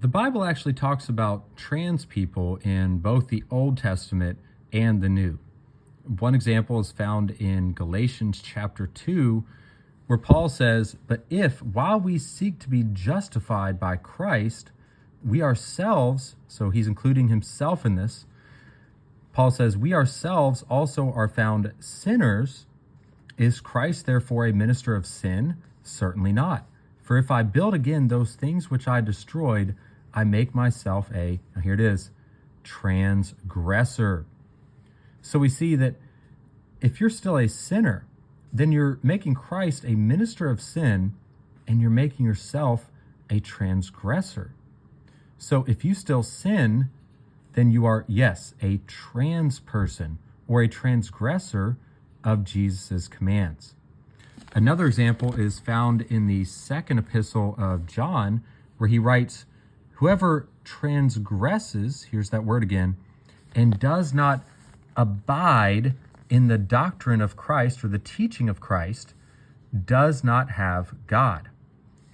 The Bible actually talks about trans people in both the Old Testament and the New. One example is found in Galatians chapter 2, where Paul says, "But if, while we seek to be justified by Christ, we ourselves," so he's including himself in this, Paul says, "we ourselves also are found sinners, is Christ therefore a minister of sin? Certainly not. For if I build again those things which I destroyed, I make myself now here it is, transgressor." So we see that if you're still a sinner, then you're making Christ a minister of sin and you're making yourself a transgressor. So if you still sin, then you are, yes, a trans person or a transgressor of Jesus' commands. Another example is found in the second epistle of John, where he writes, "Whoever transgresses," here's that word again, "and does not abide in the doctrine of Christ," or the teaching of Christ, "does not have God.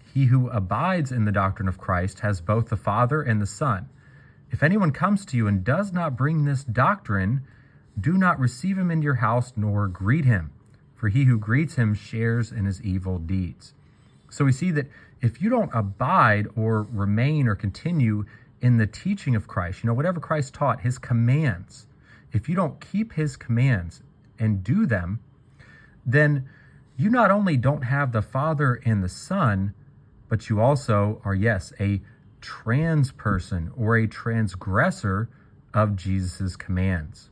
He who abides in the doctrine of Christ has both the Father and the Son. If anyone comes to you and does not bring this doctrine, do not receive him into your house nor greet him, for he who greets him shares in his evil deeds." So we see that if you don't abide or remain or continue in the teaching of Christ, whatever Christ taught, his commands, if you don't keep his commands and do them, then you not only don't have the Father and the Son, but you also are, yes, a trans person or a transgressor of Jesus' commands.